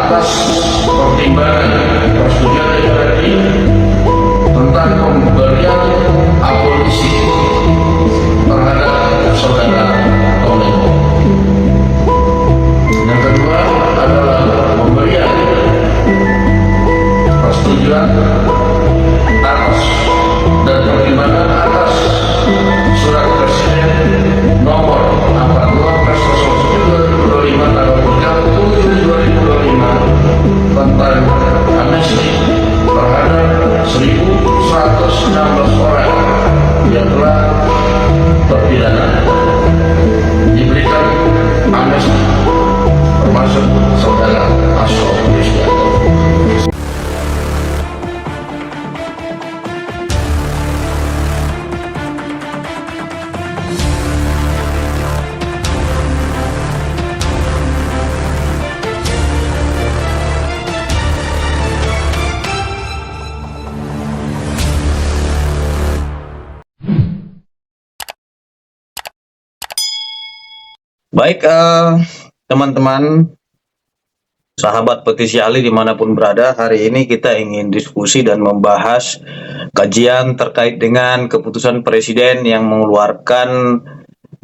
atas pertimbangan persetujuan DPR RI tentang pemberian abolisi terhadap saudara Tommy. Yang kedua adalah pemberian persetujuan atas dan pertimbangan atas surat presiden nomor 42/2025 tanggal 30/7/2025 tentang amnesti terhadap 1.116 orang yang telah terpidana diberikan amnesti, termasuk saudara Hasto Kristianto. Baik, teman-teman, sahabat petisi Ali dimanapun berada, hari ini kita ingin diskusi dan membahas kajian terkait dengan keputusan Presiden yang mengeluarkan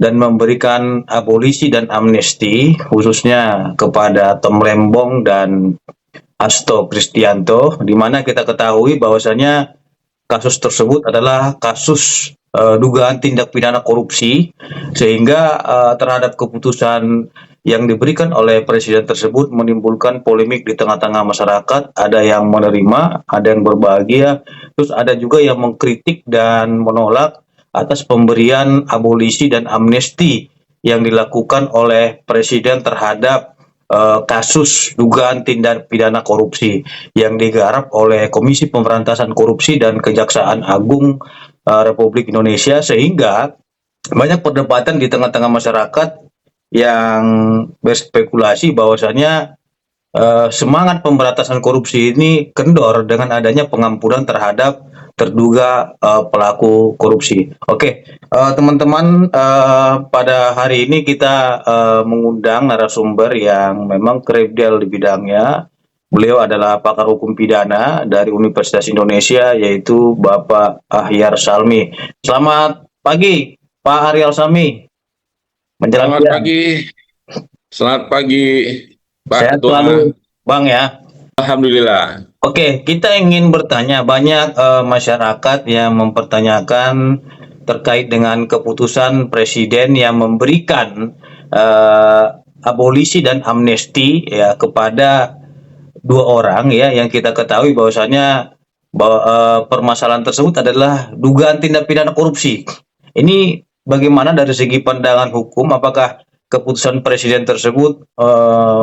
dan memberikan abolisi dan amnesti khususnya kepada Tom Lembong dan Hasto Kristianto, di mana kita ketahui bahwasanya kasus tersebut adalah kasus dugaan tindak pidana korupsi, sehingga terhadap keputusan yang diberikan oleh presiden tersebut menimbulkan polemik di tengah-tengah masyarakat. Ada yang menerima, ada yang berbahagia, terus ada juga yang mengkritik dan menolak atas pemberian abolisi dan amnesti yang dilakukan oleh presiden terhadap kasus dugaan tindak pidana korupsi yang digarap oleh Komisi Pemberantasan Korupsi dan Kejaksaan Agung Republik Indonesia, sehingga banyak perdebatan di tengah-tengah masyarakat yang berspekulasi bahwasanya semangat pemberantasan korupsi ini kendor dengan adanya pengampunan terhadap terduga pelaku korupsi. Oke, teman-teman, pada hari ini kita mengundang narasumber yang memang kredibel di bidangnya. Beliau adalah pakar hukum pidana dari Universitas Indonesia, yaitu Bapak Ahyar Salmi. Selamat pagi, Pak Ahyar Salmi. Menjelang Selamat pagi. Selamat pagi, Pak Sehat Ketua. selalu, Bang ya. Alhamdulillah. Oke, kita ingin bertanya, banyak masyarakat yang mempertanyakan terkait dengan keputusan Presiden yang memberikan abolisi dan amnesti ya kepada dua orang ya, yang kita ketahui bahwasanya permasalahan tersebut adalah dugaan tindak pidana korupsi. Ini bagaimana dari segi pandangan hukum? Apakah keputusan presiden tersebut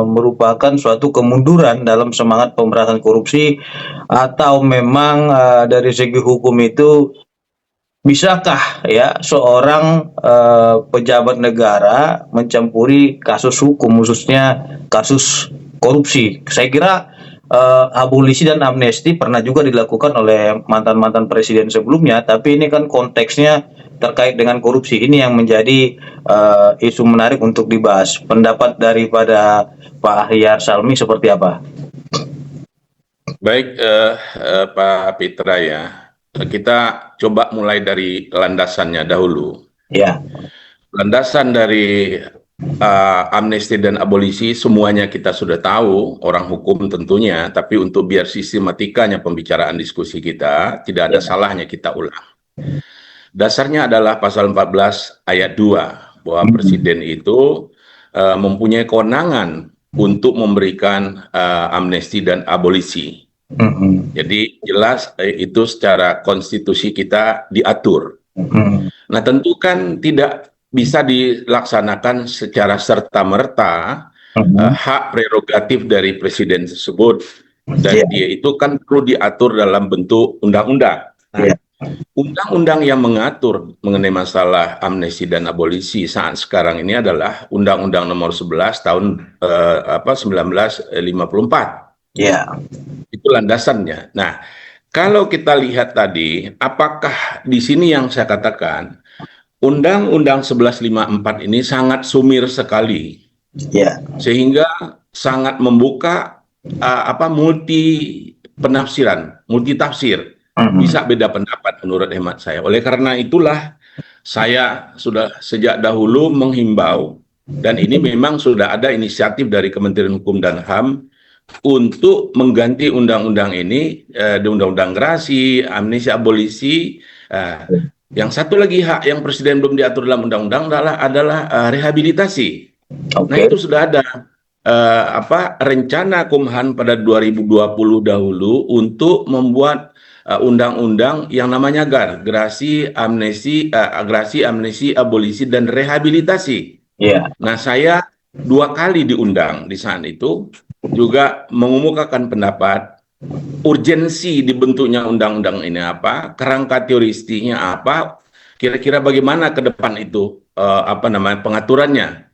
merupakan suatu kemunduran dalam semangat pemberantasan korupsi, atau memang dari segi hukum itu bisakah ya seorang pejabat negara mencampuri kasus hukum, khususnya kasus korupsi? Saya kira abolisi dan amnesti pernah juga dilakukan oleh mantan-mantan presiden sebelumnya, tapi ini kan konteksnya terkait dengan korupsi. Ini yang menjadi isu menarik untuk dibahas. Pendapat daripada Pak Ahyar Salmi seperti apa? Baik, Pak Pitra ya. Kita coba mulai dari landasannya dahulu. Ya. Landasan dari amnesti dan abolisi semuanya kita sudah tahu, orang hukum tentunya, tapi untuk biar sistematikanya pembicaraan diskusi kita, tidak ada salahnya kita ulang. Dasarnya adalah pasal 14 ayat 2, bahwa presiden itu mempunyai kewenangan untuk memberikan amnesti dan abolisi. Jadi jelas itu secara konstitusi kita diatur. Nah tentu kan tidak bisa dilaksanakan secara serta-merta hak prerogatif dari presiden tersebut, dan dia itu kan perlu diatur dalam bentuk undang-undang. Nah, undang-undang yang mengatur mengenai masalah amnesti dan abolisi saat sekarang ini adalah Undang-Undang Nomor 11 tahun 1954. Ya. Itu landasannya. Nah, kalau kita lihat tadi, apakah di sini yang saya katakan Undang-Undang 1154 ini sangat sumir sekali, Ya. sehingga sangat membuka multi penafsiran, multi tafsir, bisa beda pendapat menurut hemat saya. Oleh karena itulah saya sudah sejak dahulu menghimbau, dan ini memang sudah ada inisiatif dari Kementerian Hukum dan HAM untuk mengganti undang-undang ini, di undang-undang gerasi, amnesti, abolisi. Yang satu lagi hak yang presiden belum diatur dalam undang-undang adalah rehabilitasi. Nah, itu sudah ada rencana Kumhan pada 2020 dahulu untuk membuat undang-undang yang namanya GAR, gerasi, amnesti, abolisi dan rehabilitasi. Nah, saya 2 kali diundang di saat itu juga mengemukakan pendapat urgensi dibentuknya undang-undang ini apa, kerangka teoristinya apa, kira-kira bagaimana ke depan itu pengaturannya.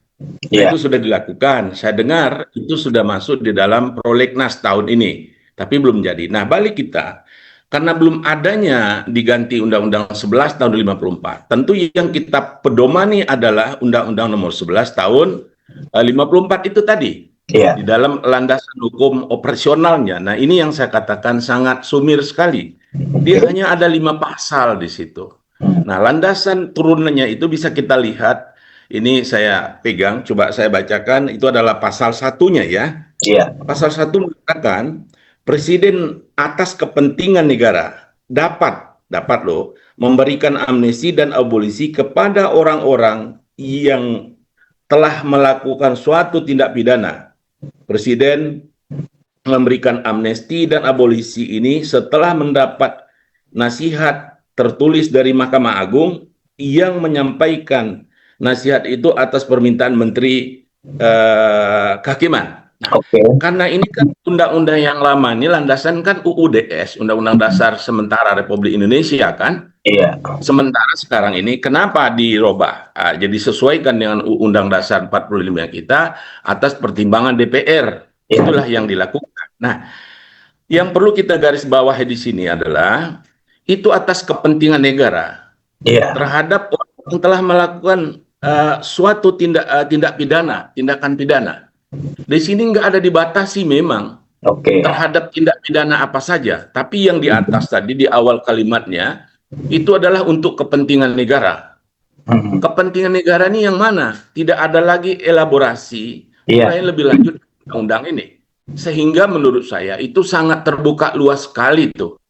Itu sudah dilakukan. Saya dengar itu sudah masuk di dalam prolegnas tahun ini, tapi belum jadi. Nah, balik kita, karena belum adanya diganti Undang-Undang 11 tahun 54. Tentu yang kita pedomani adalah Undang-Undang Nomor 11 tahun 54 itu tadi. Di dalam landasan hukum operasionalnya. Nah, ini yang saya katakan sangat sumir sekali. Dia hanya ada 5 pasal di situ. Nah, landasan turunannya itu bisa kita lihat. Ini saya pegang, coba saya bacakan. Itu adalah pasal 1-nya ya. Pasal 1 mengatakan Presiden atas kepentingan negara dapat loh memberikan amnesti dan abolisi kepada orang-orang yang telah melakukan suatu tindak pidana. Presiden memberikan amnesti dan abolisi ini setelah mendapat nasihat tertulis dari Mahkamah Agung yang menyampaikan nasihat itu atas permintaan Menteri Kehakiman. Nah, karena ini kan undang-undang yang lama, ini landasan kan UUDS, Undang-Undang Dasar Sementara Republik Indonesia kan? Sementara sekarang ini kenapa dirubah? Jadi sesuaikan dengan Undang Dasar 45 kita atas pertimbangan DPR. Itulah yang dilakukan. Nah, yang perlu kita garis bawahi di sini adalah itu atas kepentingan negara terhadap orang yang telah melakukan suatu tindakan pidana. Di sini nggak ada dibatasi memang terhadap tindak pidana apa saja, tapi yang di atas tadi di awal kalimatnya itu adalah untuk kepentingan negara. Kepentingan negara ini yang mana? Tidak ada lagi elaborasi yang lebih lanjut undang-undang ini. Sehingga menurut saya itu sangat terbuka luas sekali tuh.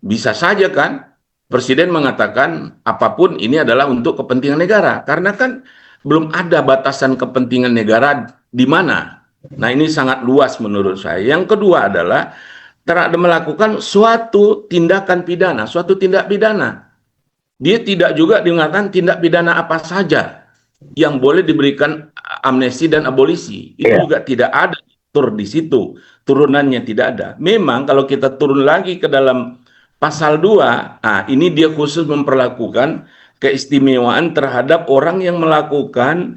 Bisa saja kan Presiden mengatakan apapun ini adalah untuk kepentingan negara, karena kan belum ada batasan kepentingan negara di mana. Nah, ini sangat luas menurut saya. Yang kedua adalah melakukan suatu tindakan pidana, suatu tindak pidana. Dia tidak juga mengatakan tindak pidana apa saja yang boleh diberikan amnesti dan abolisi. Itu juga tidak ada tur di situ. Turunannya tidak ada. Memang kalau kita turun lagi ke dalam pasal 2, ini dia khusus memperlakukan keistimewaan terhadap orang yang melakukan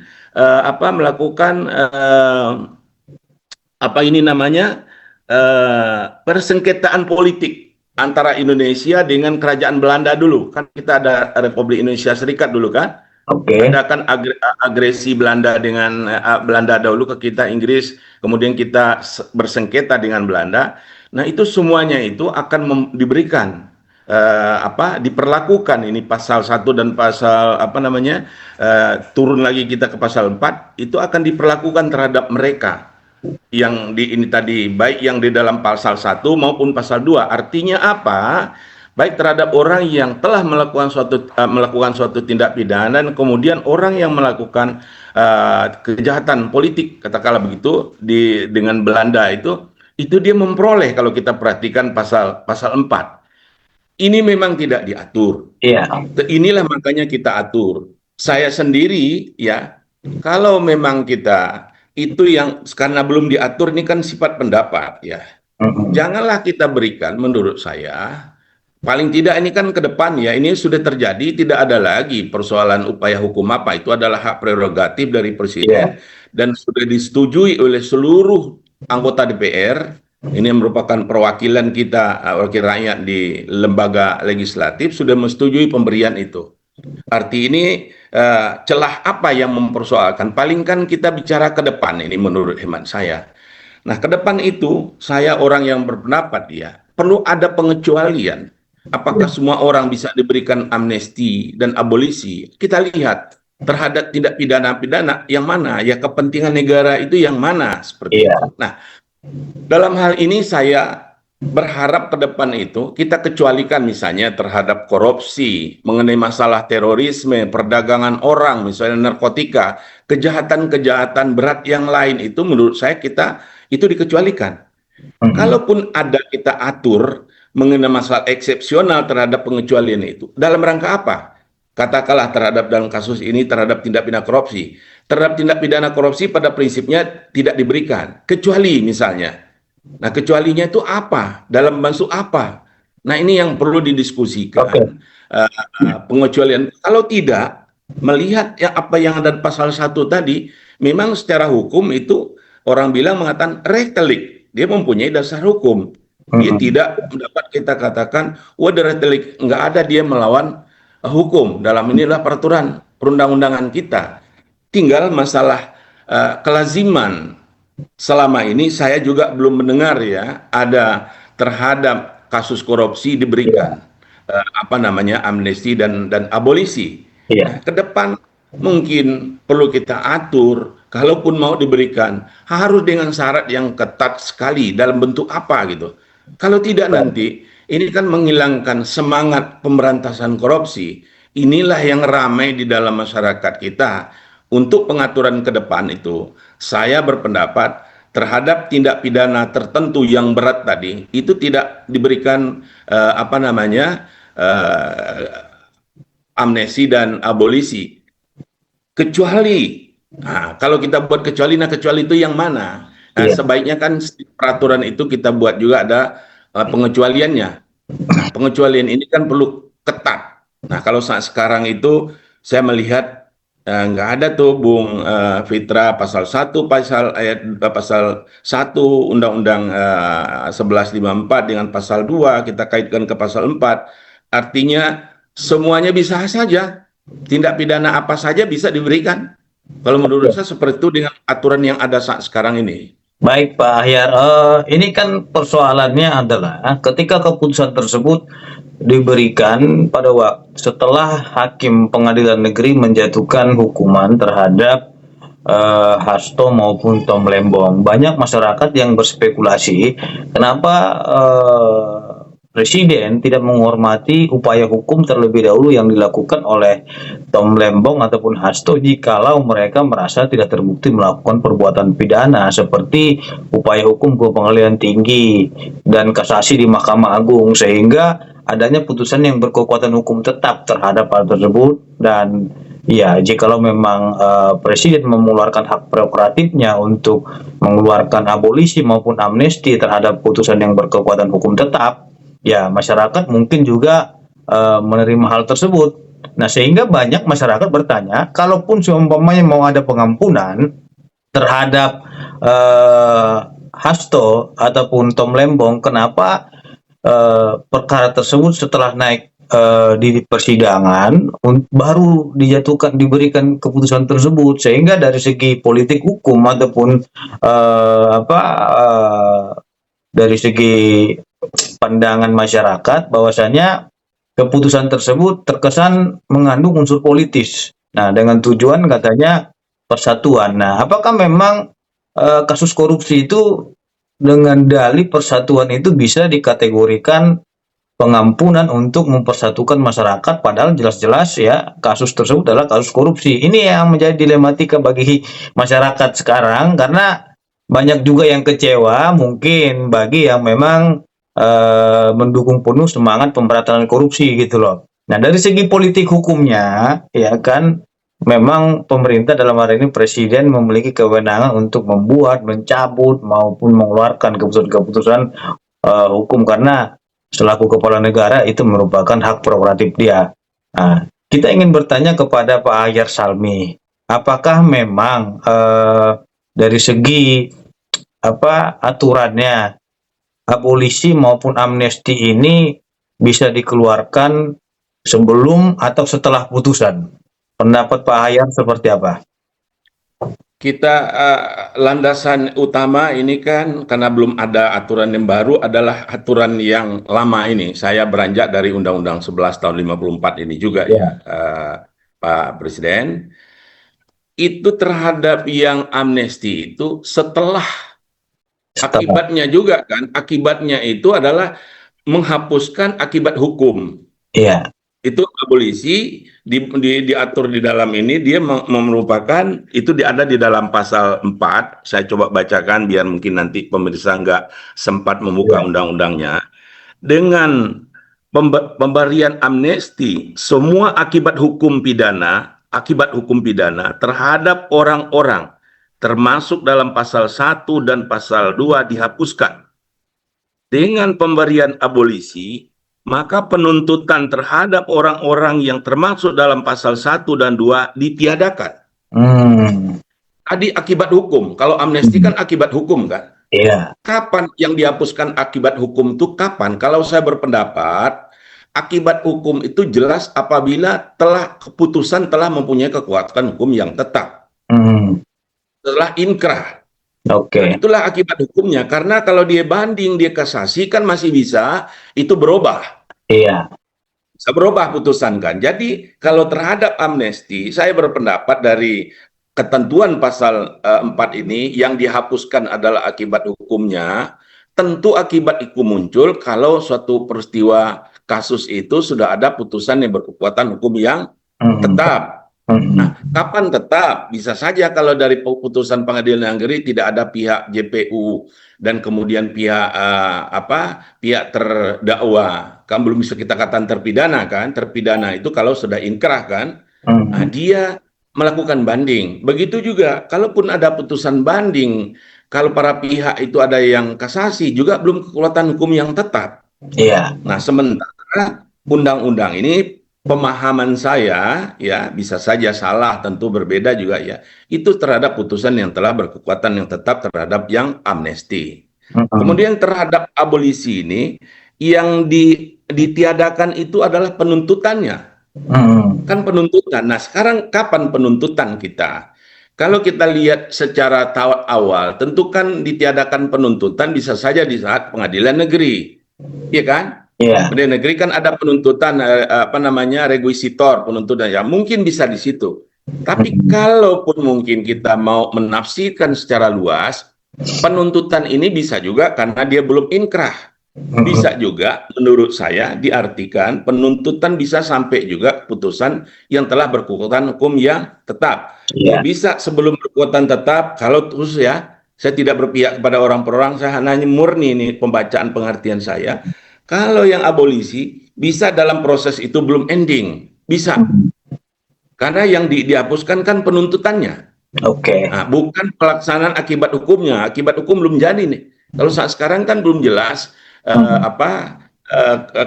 persengketaan politik antara Indonesia dengan kerajaan Belanda dulu. Kan kita ada Republik Indonesia Serikat dulu kan? Ada kan agresi Belanda dengan Belanda dahulu ke kita, Inggris, kemudian kita bersengketa dengan Belanda. Nah, itu semuanya itu akan diberikan diperlakukan ini pasal 1 dan pasal turun lagi kita ke pasal 4 itu akan diperlakukan terhadap mereka yang ini tadi, baik yang di dalam pasal 1 maupun pasal 2. Artinya apa? Baik terhadap orang yang telah melakukan suatu tindak pidana dan kemudian orang yang melakukan kejahatan politik, katakanlah begitu, dengan Belanda itu dia memperoleh, kalau kita perhatikan pasal 4. Ini memang tidak diatur. Inilah makanya kita atur. Saya sendiri ya, kalau memang kita itu yang karena belum diatur, ini kan sifat pendapat ya. Janganlah kita berikan, menurut saya, paling tidak ini kan ke depan ya, ini sudah terjadi, tidak ada lagi persoalan upaya hukum apa, itu adalah hak prerogatif dari Presiden dan sudah disetujui oleh seluruh anggota DPR. Ini merupakan perwakilan kita, wakil rakyat di lembaga legislatif, sudah menyetujui pemberian itu. Arti ini celah apa yang mempersoalkan? Paling kan kita bicara ke depan ini menurut hemat saya. Nah, ke depan itu saya orang yang berpendapat ya, perlu ada pengecualian. Apakah semua orang bisa diberikan amnesti dan abolisi? Kita lihat terhadap tindak pidana-pidana yang mana, ya kepentingan negara itu yang mana, seperti Iya. itu. Nah, dalam hal ini saya berharap ke depan itu kita kecualikan misalnya terhadap korupsi, mengenai masalah terorisme, perdagangan orang, misalnya narkotika, kejahatan-kejahatan berat yang lain itu menurut saya kita itu dikecualikan. Mm-mm. Kalaupun ada kita atur mengenai masalah eksepsional terhadap pengecualian itu, dalam rangka apa? Katakanlah terhadap dalam kasus ini terhadap tindak pidana korupsi. Terhadap tindak pidana korupsi pada prinsipnya tidak diberikan, kecuali misalnya. Nah, kecualinya itu apa? Dalam bentuk apa? Nah, ini yang perlu Oke. didiskusikan. Pengecualian. Kalau tidak, melihat ya apa yang ada di pasal 1 tadi, memang secara hukum itu orang bilang mengatakan retelik. Dia mempunyai dasar hukum. Dia Mm-mm. tidak dapat kita katakan, wah retelik. Nggak ada dia melawan hukum. Dalam inilah peraturan perundang-undangan kita. Tinggal masalah kelaziman. Selama ini saya juga belum mendengar ya ada terhadap kasus korupsi diberikan Iya. apa namanya amnesti dan abolisi. Iya. Nah, ke depan mungkin perlu kita atur kalaupun mau diberikan harus dengan syarat yang ketat sekali dalam bentuk apa gitu. Kalau tidak nanti ini kan menghilangkan semangat pemberantasan korupsi. Inilah yang ramai di dalam masyarakat kita. Untuk pengaturan ke depan itu, saya berpendapat terhadap tindak pidana tertentu yang berat tadi itu tidak diberikan apa namanya amnesti dan abolisi, kecuali kalau kita buat kecuali, nah kecuali itu yang mana? Nah, Iya. sebaiknya kan peraturan itu kita buat juga ada pengecualiannya. Nah, pengecualian ini kan perlu ketat. Nah, kalau saat sekarang itu saya melihat nggak ada tuh Bung Fitra pasal 1 pasal 1 Undang-Undang 1154 dengan pasal 2 kita kaitkan ke pasal 4. Artinya semuanya bisa saja. Tindak pidana apa saja bisa diberikan. Kalau menurut saya seperti itu dengan aturan yang ada saat sekarang ini. Baik Pak Ahyar, ini kan persoalannya adalah ketika keputusan tersebut diberikan pada waktu setelah hakim pengadilan negeri menjatuhkan hukuman terhadap Hasto maupun Tom Lembong, banyak masyarakat yang berspekulasi kenapa Presiden tidak menghormati upaya hukum terlebih dahulu yang dilakukan oleh Tom Lembong ataupun Hasto jikalau mereka merasa tidak terbukti melakukan perbuatan pidana seperti upaya hukum ke pengadilan tinggi dan kasasi di Mahkamah Agung, sehingga adanya putusan yang berkekuatan hukum tetap terhadap hal tersebut. Dan ya, jikalau memang Presiden mengeluarkan hak prerogatifnya untuk mengeluarkan abolisi maupun amnesti terhadap putusan yang berkekuatan hukum tetap, ya masyarakat mungkin juga menerima hal tersebut. Nah, sehingga banyak masyarakat bertanya, kalaupun seumpamanya mau ada pengampunan terhadap Hasto ataupun Tom Lembong, kenapa perkara tersebut setelah naik di persidangan baru diberikan keputusan tersebut, sehingga dari segi politik hukum ataupun dari segi pandangan masyarakat bahwasanya keputusan tersebut terkesan mengandung unsur politis. Nah, dengan tujuan katanya persatuan. Nah, apakah memang kasus korupsi itu dengan dalih persatuan itu bisa dikategorikan pengampunan untuk mempersatukan masyarakat, padahal jelas-jelas ya kasus tersebut adalah kasus korupsi. Ini yang menjadi dilematika bagi masyarakat sekarang, karena banyak juga yang kecewa mungkin bagi yang memang mendukung penuh semangat pemberantasan korupsi gitu loh. Nah, dari segi politik hukumnya ya kan memang pemerintah dalam hal ini Presiden memiliki kewenangan untuk membuat, mencabut maupun mengeluarkan keputusan-keputusan hukum, karena selaku kepala negara itu merupakan hak prerogatif dia. Nah, kita ingin bertanya kepada Pak Ahyar Salmi, apakah memang dari segi aturannya abolisi maupun amnesti ini bisa dikeluarkan sebelum atau setelah putusan? Pendapat Pak Ahyar seperti apa? Kita landasan utama ini kan karena belum ada aturan yang baru adalah aturan yang lama ini. Saya beranjak dari Undang-Undang 11 tahun 54 ini juga Ya. ya, Pak Presiden. Itu terhadap yang amnesti itu setelah Setelah. akibatnya juga kan, akibatnya itu adalah menghapuskan akibat hukum. Iya. Itu abolisi diatur di dalam ini, dia merupakan itu ada di dalam pasal 4. Saya coba bacakan biar mungkin nanti pemirsa nggak sempat membuka Iya. undang-undangnya. Dengan pemberian amnesti semua akibat hukum pidana terhadap orang-orang termasuk dalam pasal 1 dan pasal 2 dihapuskan. Dengan pemberian abolisi, maka penuntutan terhadap orang-orang yang termasuk dalam pasal 1 dan 2 ditiadakan. Tadi akibat hukum. Kalau amnesti kan akibat hukum kan? Iya. Kapan yang dihapuskan akibat hukum itu kapan? Kalau saya berpendapat, akibat hukum itu jelas apabila keputusan telah mempunyai kekuatan hukum yang tetap. Setelah inkrah. Oke. Nah, itulah akibat hukumnya. Karena kalau dia banding, dia kasasi kan masih bisa itu berubah. Iya. Bisa berubah putusan kan. Jadi kalau terhadap amnesti, saya berpendapat dari ketentuan pasal 4 ini yang dihapuskan adalah akibat hukumnya. Tentu akibat itu muncul kalau suatu peristiwa kasus itu sudah ada putusan yang berkekuatan hukum yang tetap. Nah, kapan tetap? Bisa saja kalau dari putusan pengadilan negeri tidak ada pihak JPU dan kemudian pihak pihak terdakwa, kan belum bisa kita katakan terpidana kan? Terpidana itu kalau sudah inkrah kan, nah, dia melakukan banding. Begitu juga, kalaupun ada putusan banding, kalau para pihak itu ada yang kasasi juga belum kekuatan hukum yang tetap. Iya. Nah, sementara undang-undang ini pemahaman saya ya bisa saja salah, tentu berbeda juga ya. Itu terhadap putusan yang telah berkekuatan yang tetap terhadap yang amnesti. Kemudian terhadap abolisi ini yang ditiadakan itu adalah penuntutannya. Kan penuntutan. Nah, sekarang kapan penuntutan kita? Kalau kita lihat secara awal, tentu kan ditiadakan penuntutan bisa saja di saat pengadilan negeri. Iya kan? Iya. Pengadilan negeri kan ada penuntutan requisitor penuntutan ya mungkin bisa di situ. Tapi kalaupun mungkin kita mau menafsirkan secara luas, penuntutan ini bisa juga karena dia belum inkrah. Bisa juga menurut saya diartikan penuntutan bisa sampai juga putusan yang telah berkekuatan hukum yang tetap. Iya. Bisa sebelum berkekuatan tetap, kalau terus ya, saya tidak berpihak kepada orang per orang, saya hanya murni ini pembacaan pengertian saya. Kalau yang abolisi, bisa dalam proses itu belum ending. Bisa. Karena yang dihapuskan kan penuntutannya. Oke. Nah, bukan pelaksanaan akibat hukumnya. Akibat hukum belum jadi nih. Kalau saat sekarang kan belum jelas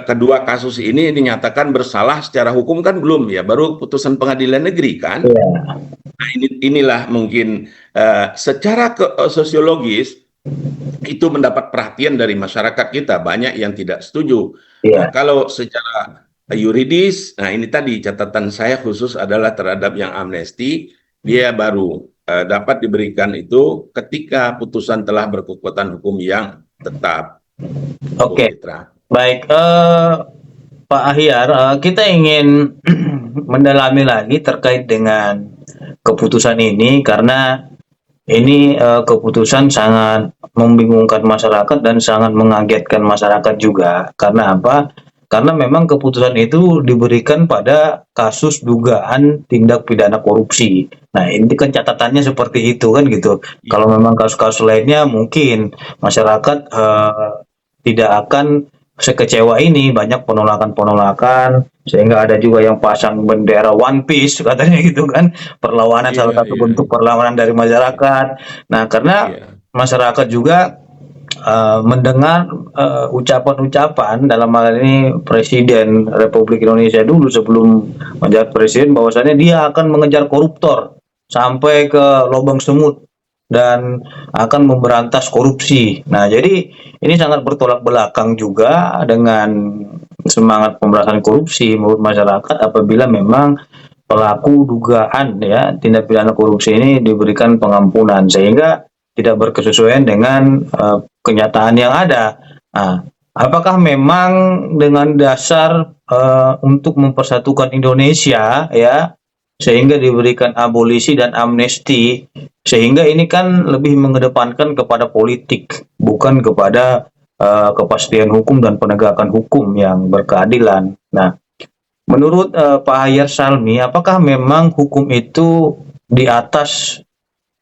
kedua kasus ini dinyatakan bersalah secara hukum kan belum ya. Baru putusan pengadilan negeri kan. Nah, inilah mungkin secara sosiologis itu mendapat perhatian dari masyarakat kita, banyak yang tidak setuju. Nah, kalau secara yuridis, nah ini tadi catatan saya khusus adalah terhadap yang amnesti, dia baru dapat diberikan itu ketika putusan telah berkekuatan hukum yang tetap. Oke. Baik, Pak Ahyar, kita ingin mendalami lagi terkait dengan keputusan ini karena ini keputusan sangat membingungkan masyarakat dan sangat mengagetkan masyarakat juga. Karena apa? Karena memang keputusan itu diberikan pada kasus dugaan tindak pidana korupsi. Nah, ini kan catatannya seperti itu kan gitu. Kalau memang kasus-kasus lainnya mungkin masyarakat tidak akan sekecewa ini, banyak penolakan-penolakan, sehingga ada juga yang pasang bendera One Piece katanya gitu kan, perlawanan salah satu bentuk perlawanan dari masyarakat. Nah, karena masyarakat juga mendengar ucapan-ucapan dalam hal ini Presiden Republik Indonesia dulu sebelum menjabat presiden bahwasannya dia akan mengejar koruptor sampai ke lubang semut dan akan memberantas korupsi. Nah, jadi ini sangat bertolak belakang juga dengan semangat pemberantasan korupsi menurut masyarakat apabila memang pelaku dugaan ya tindak pidana korupsi ini diberikan pengampunan sehingga tidak berkesesuaian dengan kenyataan yang ada. Nah, apakah memang dengan dasar untuk mempersatukan Indonesia ya sehingga diberikan abolisi dan amnesti sehingga ini kan lebih mengedepankan kepada politik bukan kepada kepastian hukum dan penegakan hukum yang berkeadilan. Nah, menurut Pak Hayar Salmi, apakah memang hukum itu di atas,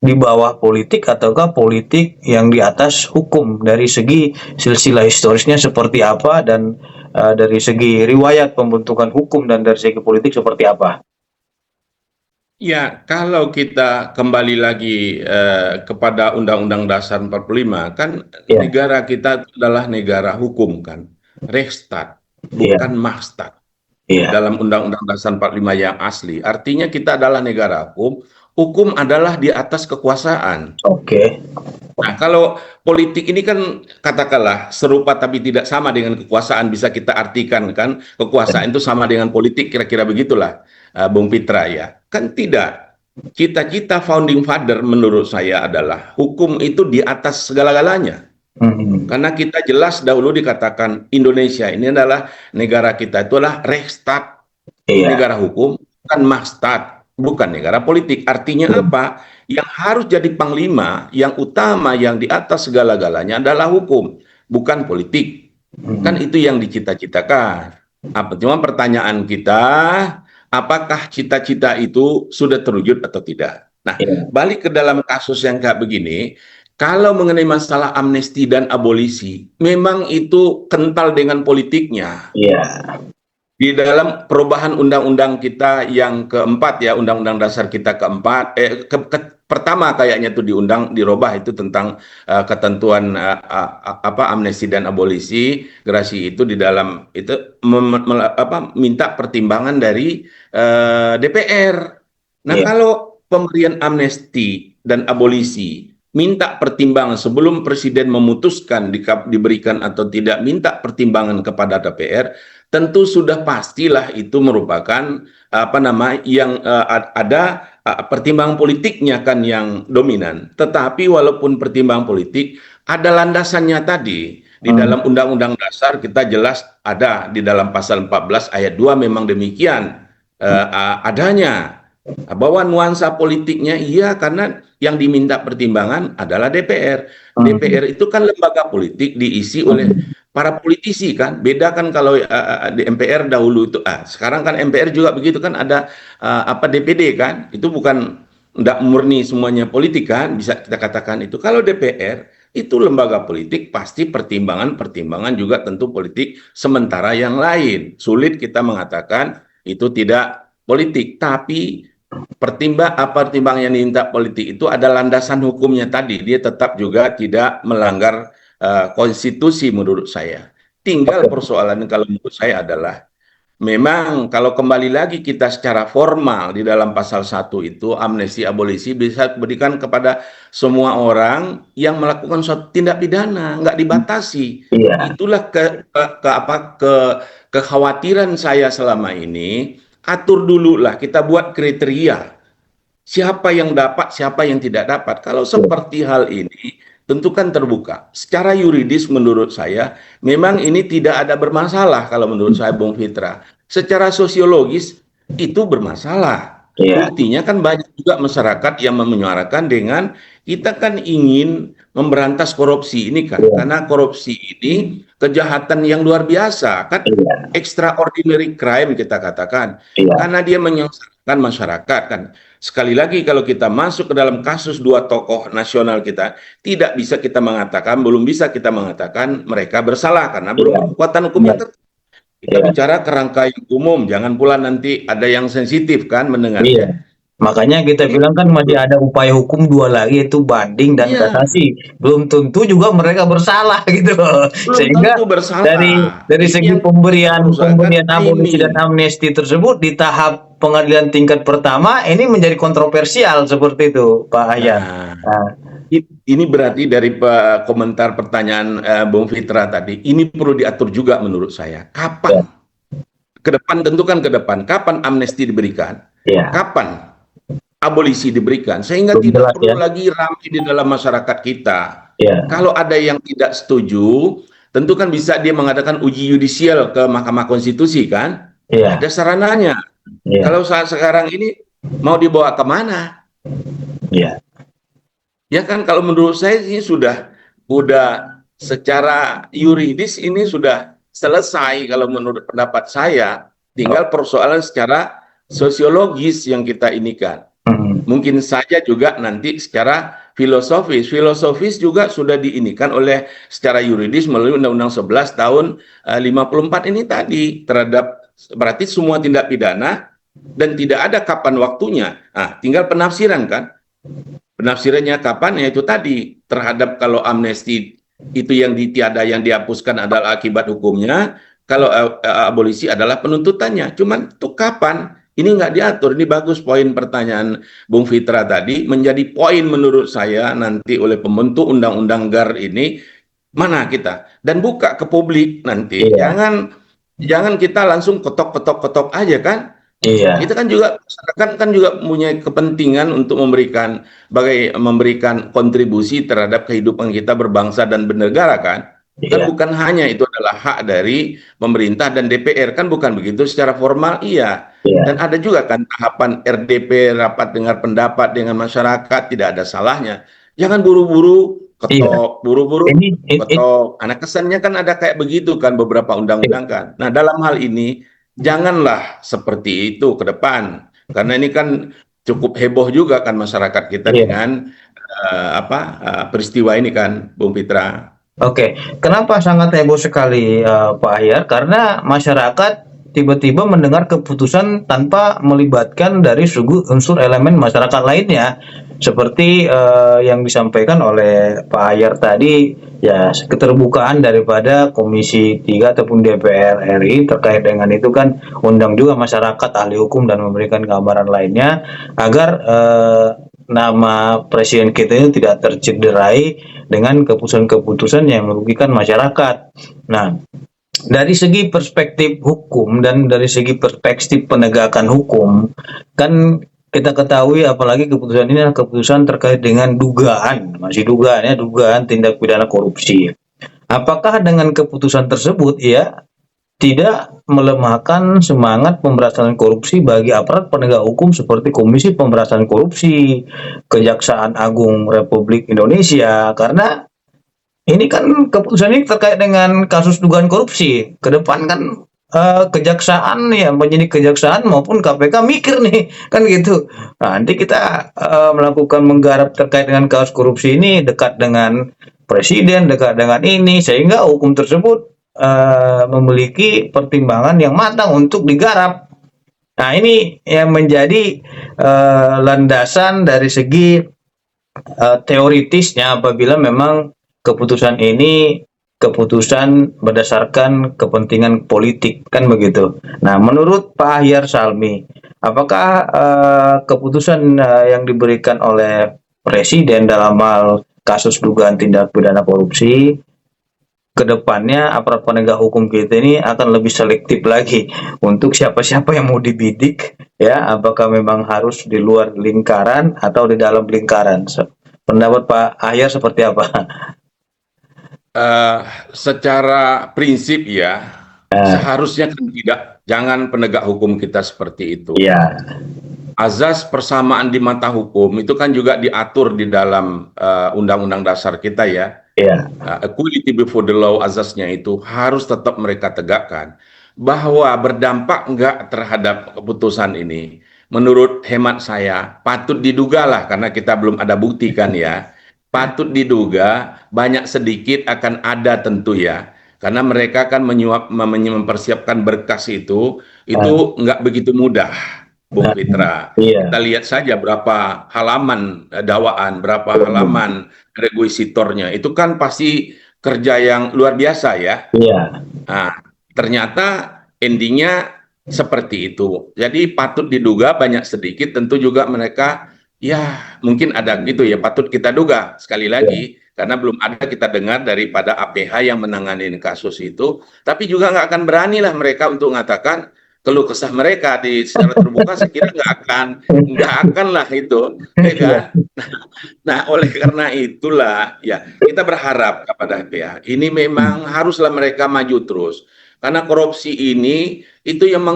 di bawah politik, ataukah politik yang di atas hukum dari segi silsilah historisnya seperti apa dan dari segi riwayat pembentukan hukum dan dari segi politik seperti apa? Ya, kalau kita kembali lagi kepada Undang-Undang Dasar 45, kan Ya, negara kita adalah negara hukum kan, Rechtsstaat, iya, bukan Mahstat. iya, Dalam Undang-Undang Dasar 45 yang asli, artinya kita adalah negara hukum, hukum adalah di atas kekuasaan. oke, Nah, kalau politik ini kan katakanlah serupa tapi tidak sama dengan kekuasaan, bisa kita artikan kan kekuasaan itu sama dengan politik, kira-kira begitulah, Bung Pitra ya. Kan tidak. Cita-cita founding father menurut saya adalah hukum itu di atas segala-galanya. Mhm. Karena kita jelas dahulu dikatakan Indonesia ini adalah negara kita itu adalah Rechtsstaat, Iya, negara hukum, bukan Mahstat, bukan negara politik. Artinya apa? Yang harus jadi panglima, yang utama, yang di atas segala-galanya adalah hukum, bukan politik. Kan Mhm. itu yang dicita-citakan. Cuma pertanyaan kita, apakah cita-cita itu sudah terwujud atau tidak? Nah, Iya, balik ke dalam kasus yang kayak begini, kalau mengenai masalah amnesti dan abolisi, memang itu kental dengan politiknya. iya, Di dalam perubahan undang-undang kita yang keempat ya, undang-undang dasar kita keempat, pertama kayaknya tuh dirubah itu tentang ketentuan amnesti dan abolisi, gerasi itu di dalam itu minta pertimbangan dari DPR. Nah, iya, kalau pemberian amnesti dan abolisi minta pertimbangan sebelum presiden memutuskan diberikan atau tidak, minta pertimbangan kepada DPR, tentu sudah pastilah itu merupakan yang ada pertimbangan politiknya kan yang dominan. Tetapi walaupun pertimbangan politik ada landasannya tadi di dalam Undang-Undang Dasar kita jelas ada di dalam pasal 14 ayat 2 memang demikian adanya bahwa nuansa politiknya iya karena yang diminta pertimbangan adalah DPR. DPR itu kan lembaga politik diisi oleh para politisi kan, beda kan kalau di MPR dahulu itu, sekarang kan MPR juga begitu kan ada DPD kan, itu bukan tidak murni semuanya politik kan, bisa kita katakan itu. Kalau DPR itu lembaga politik pasti pertimbangan juga tentu politik, sementara yang lain sulit kita mengatakan itu tidak politik, tapi pertimbangan yang diminta politik itu ada landasan hukumnya tadi, dia tetap juga tidak melanggar konstitusi menurut saya. Tinggal persoalan kalau menurut saya adalah memang kalau kembali lagi kita secara formal di dalam pasal 1 itu amnesti abolisi bisa diberikan kepada semua orang yang melakukan suatu tindak pidana, nggak dibatasi. iya, Itulah kekhawatiran saya selama ini. Atur dulu lah, kita buat kriteria siapa yang dapat, siapa yang tidak dapat. Kalau seperti hal ini, tentu kan terbuka. Secara yuridis menurut saya, memang ini tidak ada bermasalah kalau menurut saya, Bung Fitra. Secara sosiologis, itu bermasalah. iya, Buktinya kan banyak juga masyarakat yang menyuarakan dengan kita kan ingin memberantas korupsi ini kan. iya, Karena korupsi ini kejahatan yang luar biasa. Kan iya, extraordinary crime kita katakan. iya, Karena dia menyengsarakan masyarakat kan. Sekali lagi kalau kita masuk ke dalam kasus dua tokoh nasional kita, tidak bisa kita mengatakan, belum bisa kita mengatakan mereka bersalah karena belum iya, berkekuatan iya, hukumnya tetap. Kita iya. bicara kerangka yang umum, jangan pula nanti ada yang sensitif kan Iya. mendengarnya. Makanya kita bilang kan masih ada upaya hukum dua lagi yaitu banding dan Iya, kasasi. Belum tentu juga mereka bersalah gitu loh. belum Sehingga tentu bersalah. dari Ini segi yang pemberian perusahaan abolisi dan timing. amnesti tersebut di tahap pengadilan tingkat pertama ini menjadi kontroversial seperti itu, Pak Hayat. Nah, Nah, ini berarti dari komentar pertanyaan Bung Fitra tadi, ini perlu diatur juga menurut saya. ya, Kapan ke depan, tentukan ke depan kapan amnesti diberikan, Iya. kapan abolisi diberikan, sehingga Belum tidak jelas ya. perlu lagi ramai di dalam masyarakat kita. Iya. Kalau ada yang tidak setuju, tentu kan bisa dia mengadakan uji yudisial ke Mahkamah Konstitusi kan? Iya. Ada sarananya. Iya. Kalau saat sekarang ini mau dibawa kemana? Iya. Ya kan, kalau menurut saya sih udah secara yuridis ini sudah selesai kalau menurut pendapat saya. Tinggal persoalan secara sosiologis yang kita inikan. Hmm. Mungkin saja juga nanti secara filosofis juga sudah diinikan oleh secara yuridis melalui Undang-Undang 11 tahun 54 ini tadi, terhadap berarti semua tindak pidana dan tidak ada kapan waktunya. Nah, tinggal penafsiran kan. Penafsirannya kapan? Ya itu tadi, terhadap kalau amnesti itu yang yang dihapuskan adalah akibat hukumnya, kalau abolisi adalah penuntutannya. Cuman itu kapan? Ini nggak diatur. Ini bagus poin pertanyaan Bung Fitra tadi, menjadi poin menurut saya nanti oleh pembentuk undang-undang GAR ini, mana kita? Dan buka ke publik nanti. Iya. Jangan kita langsung ketok aja kan? Iya. Kita kan juga, masyarakat kan juga punya kepentingan untuk memberikan kontribusi terhadap kehidupan kita berbangsa dan bernegara kan. Kan Iya. bukan hanya itu adalah hak dari pemerintah dan DPR, kan bukan begitu secara formal, iya. Iya. Dan ada juga kan tahapan RDP, rapat dengar pendapat dengan masyarakat, tidak ada salahnya. Jangan buru-buru Iya. ketok, buru-buru Ini ketok. Anak kesannya kan ada kayak begitu kan beberapa undang-undang kan. Nah, dalam hal ini janganlah seperti itu ke depan, karena ini kan cukup heboh juga kan masyarakat kita Iya. dengan peristiwa ini kan, Bung Fitra. Oke, kenapa sangat heboh sekali Pak Ahyar? Karena masyarakat tiba-tiba mendengar keputusan tanpa melibatkan dari unsur elemen masyarakat lainnya, seperti yang disampaikan oleh Pak Ahyar tadi, ya keterbukaan daripada Komisi 3 ataupun DPR RI terkait dengan itu kan undang juga masyarakat ahli hukum dan memberikan gambaran lainnya agar nama presiden kita ini tidak tercederai dengan keputusan-keputusan yang merugikan masyarakat. Nah, dari segi perspektif hukum dan dari segi perspektif penegakan hukum, kan kita ketahui apalagi keputusan ini adalah keputusan terkait dengan dugaan tindak pidana korupsi. Apakah dengan keputusan tersebut ya tidak melemahkan semangat pemberantasan korupsi bagi aparat penegak hukum seperti Komisi Pemberantasan Korupsi, Kejaksaan Agung Republik Indonesia, karena ini kan keputusan ini terkait dengan kasus dugaan korupsi. Ke depan kan kejaksaan ya, penyidik kejaksaan maupun KPK mikir nih kan gitu. Nah, nanti kita melakukan menggarap terkait dengan kasus korupsi ini dekat dengan presiden, dekat dengan ini, sehingga hukum tersebut memiliki pertimbangan yang matang untuk digarap. Nah, ini yang menjadi landasan dari segi teoritisnya apabila memang keputusan ini keputusan berdasarkan kepentingan politik, kan begitu. Nah, menurut Pak Ahyar Salmi, apakah keputusan yang diberikan oleh presiden dalam hal kasus dugaan tindak pidana korupsi kedepannya aparat penegak hukum kita ini akan lebih selektif lagi untuk siapa-siapa yang mau dibidik, ya, apakah memang harus di luar lingkaran atau di dalam lingkaran? Pendapat Pak Ahyar seperti apa? Secara prinsip ya, seharusnya kan jangan penegak hukum kita seperti itu. Iya. Azas persamaan di mata hukum itu kan juga diatur di dalam Undang-Undang Dasar kita ya. Iya. Equality before the law, azasnya itu harus tetap mereka tegakkan. Bahwa berdampak enggak terhadap keputusan ini, menurut hemat saya patut diduga lah, karena kita belum ada bukti kan ya. Patut diduga banyak sedikit akan ada tentu ya, karena mereka kan mempersiapkan berkas itu nggak begitu mudah, Bung Fitra. Iya. Kita lihat saja berapa halaman dakwaan, berapa halaman requisitornya, itu kan pasti kerja yang luar biasa ya. Iya. Nah, ternyata endingnya seperti itu. Jadi patut diduga banyak sedikit, tentu juga mereka ya mungkin ada gitu ya, patut kita duga sekali lagi, karena belum ada kita dengar daripada APH yang menangani kasus itu, tapi juga nggak akan berani lah mereka untuk mengatakan keluh kesah mereka secara terbuka, saya kira nggak akan lah itu, ya kan? Nah, oleh karena itulah ya kita berharap kepada pihak ini memang haruslah mereka maju terus. Karena korupsi ini itu yang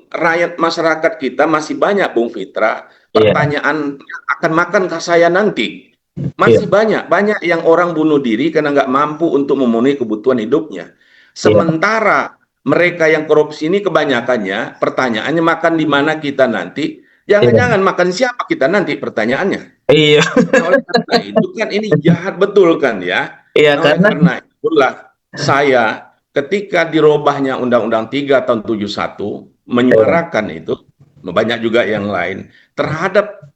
rakyat masyarakat kita masih banyak, Bung Fitra. Iya, Pertanyaan akan makan saya nanti. iya, Masih banyak yang orang bunuh diri karena nggak mampu untuk memenuhi kebutuhan hidupnya. iya, Sementara mereka yang korupsi ini kebanyakannya pertanyaannya makan di mana kita nanti. iya, Jangan-jangan makan siapa kita nanti pertanyaannya. iya, Nah, oleh karena itu kan ini jahat betul kan ya. iya, Nah, oleh karena karena itulah saya ketika dirubahnya Undang-Undang 3 tahun 71 iya, menyuarakan itu, banyak juga yang lain terhadap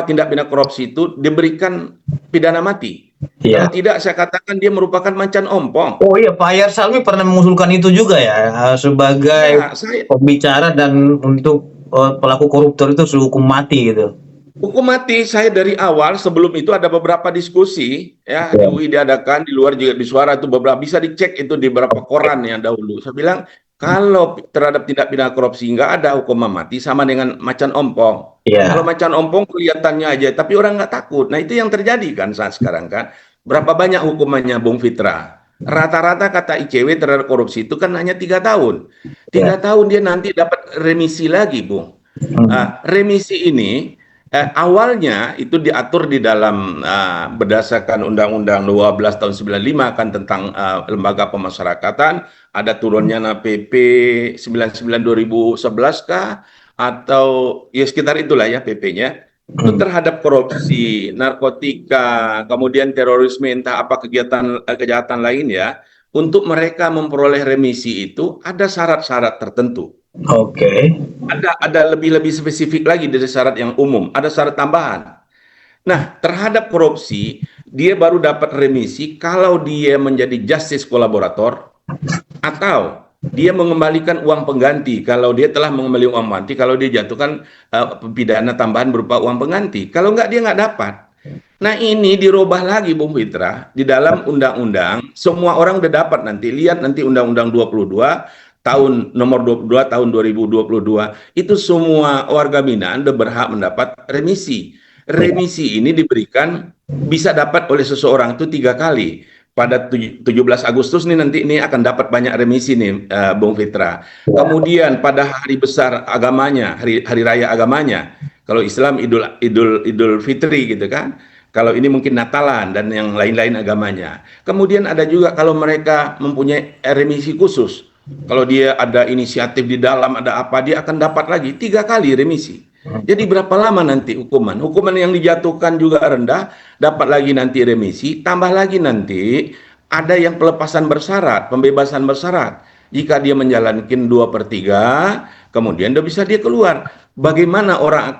tindak pidana korupsi itu diberikan pidana mati. Kalau iya. tidak saya katakan dia merupakan macan ompong. Oh iya, Pak Ayar Salmi pernah mengusulkan itu juga ya, sebagai Ya, saya pembicara dan untuk pelaku koruptor itu sehukum mati gitu. hukum mati. Saya dari awal sebelum itu ada beberapa diskusi ya di Iya, UI diadakan, di luar juga di Suara itu beberapa bisa dicek itu di beberapa koran yang dahulu. Saya bilang kalau terhadap tindak pidana korupsi nggak ada hukuman mati sama dengan macan ompong. Kalau iya, macan ompong kelihatannya aja, tapi orang nggak takut. Nah itu yang terjadi kan saat sekarang kan. Berapa banyak hukumannya, Bung Fitra? Rata-rata kata ICW terhadap korupsi itu kan hanya 3 tahun. iya. 3 tahun dia nanti dapat remisi lagi, Bung. Hmm, Remisi ini awalnya itu diatur di dalam berdasarkan Undang-Undang 12 tahun 95 kan tentang lembaga pemasyarakatan, ada turunnya PP 99 2011 kah atau ya sekitar itulah ya PP-nya. Itu hmm. terhadap korupsi, narkotika, kemudian terorisme, entah apa kegiatan kejahatan lain ya, untuk mereka memperoleh remisi itu ada syarat-syarat tertentu. Oke, Ada lebih spesifik lagi dari syarat yang umum, ada syarat tambahan. Nah, terhadap korupsi, dia baru dapat remisi kalau dia menjadi justice kolaborator atau dia mengembalikan uang pengganti. Kalau dia telah mengembalikan uang pengganti, kalau dia jatuhkan pidana tambahan berupa uang pengganti. Kalau enggak, dia nggak dapat. Nah, ini dirubah lagi, Bung Fitra, di dalam undang-undang. Semua orang udah dapat nanti. Lihat nanti Undang-Undang 22 tahun nomor 22 tahun 2022 itu semua warga binaan udah berhak mendapat remisi. iya, Remisi ini diberikan bisa dapat oleh seseorang itu 3 kali. Pada 17 Agustus nih nanti ini akan dapat banyak remisi nih, Bung Fitra. iya. Kemudian pada hari besar agamanya, hari raya agamanya, kalau Islam Idul Fitri gitu kan. Kalau ini mungkin Natalan dan yang lain-lain agamanya. Kemudian ada juga kalau mereka mempunyai remisi khusus. Kalau dia ada inisiatif di dalam, ada apa, dia akan dapat lagi 3 kali remisi. Jadi berapa lama nanti hukuman? Hukuman yang dijatuhkan juga rendah, dapat lagi nanti remisi, tambah lagi nanti ada yang pelepasan bersyarat, pembebasan bersyarat. Jika dia menjalankan 2/3, kemudian dia keluar. Bagaimana orang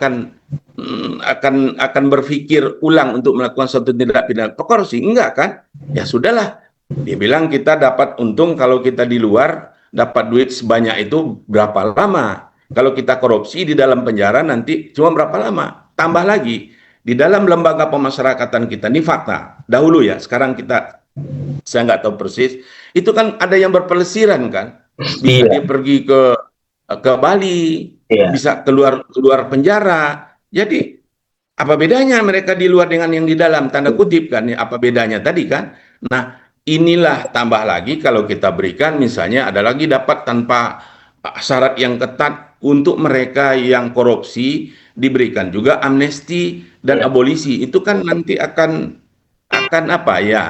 akan berpikir ulang untuk melakukan suatu tindak pidana korupsi? Enggak kan? Ya sudahlah. Dia bilang kita dapat untung kalau kita di luar dapat duit sebanyak itu berapa lama? Kalau kita korupsi di dalam penjara nanti cuma berapa lama? Tambah lagi di dalam lembaga pemasyarakatan kita ini fakta. Dahulu ya, sekarang saya nggak tahu persis. Itu kan ada yang berpelesiran kan? Bisa Iya, dia pergi ke Bali, iya. bisa keluar penjara. Jadi apa bedanya mereka di luar dengan yang di dalam, tanda kutip kan, ya, apa bedanya tadi kan? Nah, inilah tambah lagi kalau kita berikan misalnya ada lagi dapat tanpa syarat yang ketat untuk mereka yang korupsi diberikan juga amnesti dan Iya. abolisi. Itu kan nanti akan apa ya?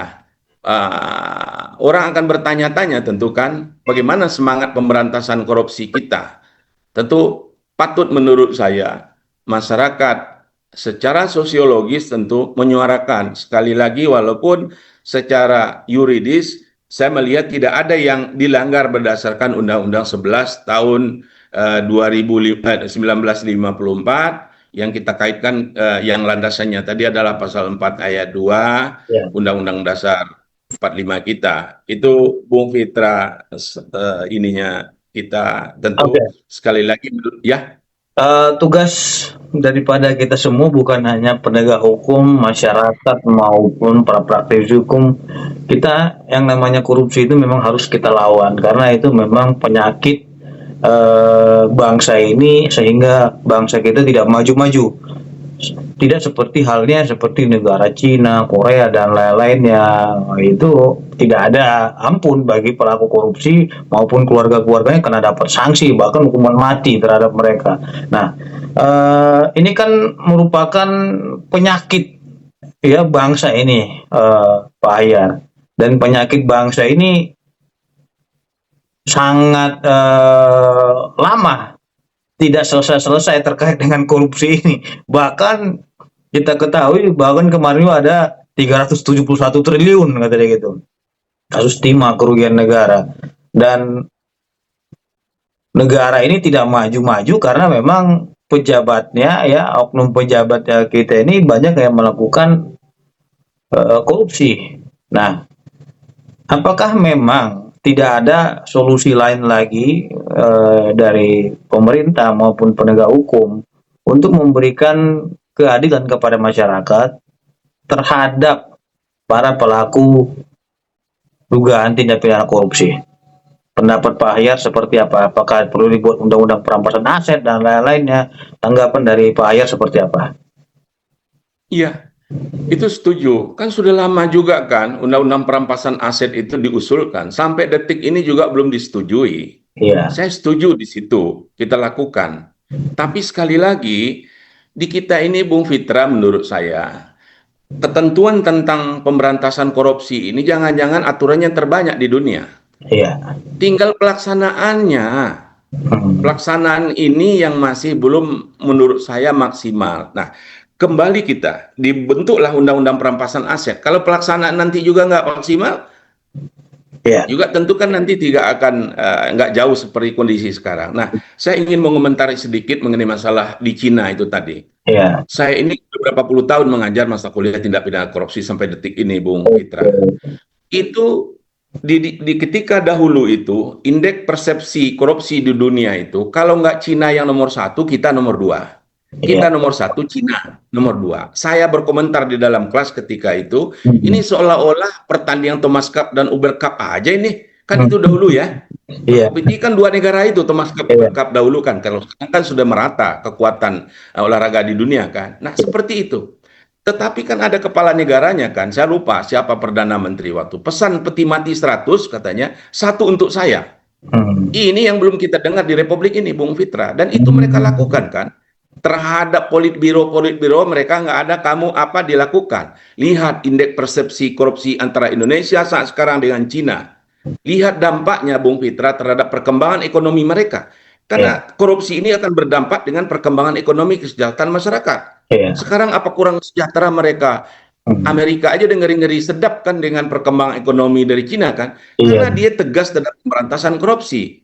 Orang akan bertanya-tanya tentu kan bagaimana semangat pemberantasan korupsi kita. Tentu patut menurut saya masyarakat secara sosiologis tentu menyuarakan sekali lagi walaupun secara yuridis saya melihat tidak ada yang dilanggar berdasarkan Undang-Undang 11 tahun 1954 yang kita kaitkan yang landasannya tadi adalah pasal 4 ayat 2 Iya. Undang-Undang Dasar 45 kita. Itu Bung Fitra ininya kita tentu Oke. sekali lagi ya. Tugas daripada kita semua bukan hanya penegak hukum, masyarakat maupun para praktisi hukum. Kita yang namanya korupsi itu memang harus kita lawan karena itu memang penyakit bangsa ini sehingga bangsa kita tidak maju-maju. Tidak seperti halnya seperti negara Cina, Korea dan lain-lainnya. Itu tidak ada ampun bagi pelaku korupsi maupun keluarga-keluarganya karena dapat sanksi bahkan hukuman mati terhadap mereka. Nah, ini kan merupakan penyakit ya bangsa ini, Pak Ahyar. Dan penyakit bangsa ini sangat lama tidak selesai-selesai terkait dengan korupsi ini. Bahkan kita ketahui bahkan kemarin ada 371 triliun katanya gitu. Kasus timah kerugian negara. Dan negara ini tidak maju-maju karena memang pejabatnya ya oknum pejabat kita ini banyak yang melakukan korupsi. Nah, apakah memang tidak ada solusi lain lagi dari pemerintah maupun penegak hukum untuk memberikan keadilan kepada masyarakat terhadap para pelaku dugaan tindak pidana korupsi? Pendapat Pak Ahyar seperti apa? Apakah perlu dibuat undang-undang perampasan aset dan lain-lainnya? Tanggapan dari Pak Ahyar seperti apa? Iya, itu setuju. Kan sudah lama juga kan undang-undang perampasan aset itu diusulkan. Sampai detik ini juga belum disetujui. Iya. Saya setuju di situ, kita lakukan. Tapi sekali lagi, di kita ini Bung Fitra menurut saya, ketentuan tentang pemberantasan korupsi ini jangan-jangan aturannya terbanyak di dunia. Iya. Tinggal pelaksanaannya. Pelaksanaan ini yang masih belum menurut saya maksimal. Nah, kembali kita, dibentuklah undang-undang perampasan aset. Kalau pelaksanaan nanti juga nggak maksimal, Iya. juga tentu kan nanti tidak akan nggak jauh seperti kondisi sekarang. Nah, saya ingin mengomentari sedikit mengenai masalah di Cina itu tadi. Iya. Saya ini beberapa puluh tahun mengajar masa kuliah tindak pidana korupsi sampai detik ini, Bung Fitra. Itu di ketika dahulu itu indeks persepsi korupsi di dunia itu kalau nggak Cina yang nomor 1, kita nomor 2. Kita nomor 1, Cina nomor 2. Saya berkomentar di dalam kelas ketika itu, ini seolah-olah pertandingan Thomas Cup dan Uber Cup aja ini. Kan itu dahulu ya. Iya. Ini kan dua negara itu, Thomas Cup, Uber Cup dahulu kan. Kalau sekarang kan sudah merata kekuatan olahraga di dunia kan. Nah, seperti itu. Tetapi kan ada kepala negaranya kan. Saya lupa siapa Perdana Menteri waktu. Pesan peti mati 100 katanya, 1 untuk saya. Ini yang belum kita dengar di Republik ini, Bung Fitra. Dan itu mereka lakukan kan. Terhadap politbiro mereka nggak ada kamu apa dilakukan. Lihat indeks persepsi korupsi antara Indonesia saat sekarang dengan Cina. Lihat dampaknya Bung Fitra terhadap perkembangan ekonomi mereka. Karena korupsi ini akan berdampak dengan perkembangan ekonomi kesejahteraan masyarakat. Sekarang apa kurang sejahtera mereka? Amerika aja ngeri-ngeri sedap kan dengan perkembangan ekonomi dari Cina kan. Karena dia tegas terhadap pemberantasan korupsi.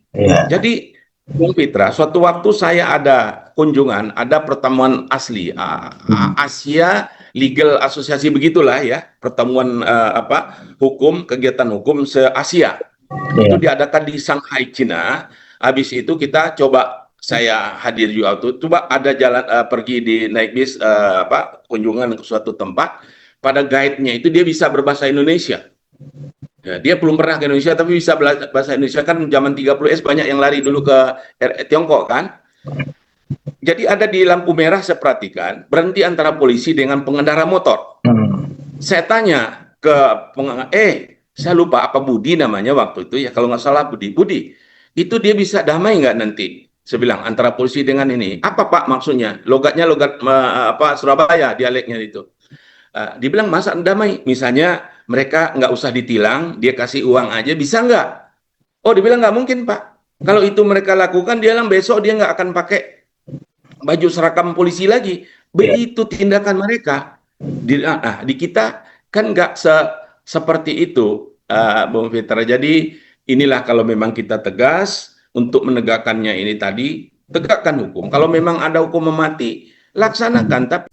Jadi Bung Fitra, suatu waktu saya ada kunjungan, ada pertemuan asli Asia Legal Asosiasi begitulah ya, pertemuan hukum, kegiatan hukum se-Asia. Itu diadakan di Shanghai, Cina. Habis itu kita coba, saya hadir juga tuh, coba ada jalan pergi di naik bis kunjungan ke suatu tempat, pada guide-nya itu dia bisa berbahasa Indonesia. Ya, dia belum pernah ke Indonesia tapi bisa bahasa Indonesia kan zaman 30S banyak yang lari dulu ke Tiongkok kan. Jadi ada di lampu merah saya perhatikan berhenti antara polisi dengan pengendara motor. Saya tanya ke saya lupa apa Budi namanya waktu itu ya kalau nggak salah Budi itu dia bisa damai nggak nanti? Saya bilang antara polisi dengan ini apa Pak maksudnya? Logatnya logat Surabaya dialeknya itu. Dia bilang masa damai misalnya mereka nggak usah ditilang, dia kasih uang aja, bisa nggak? Oh, dia bilang nggak mungkin, Pak. Kalau itu mereka lakukan, dia bilang besok dia nggak akan pakai baju seragam polisi lagi. Begitu tindakan mereka. Di kita kan nggak seperti itu, Bung Fitra. Jadi inilah kalau memang kita tegas untuk menegakkannya ini tadi, tegakkan hukum. Kalau memang ada hukum mati, laksanakan. Tapi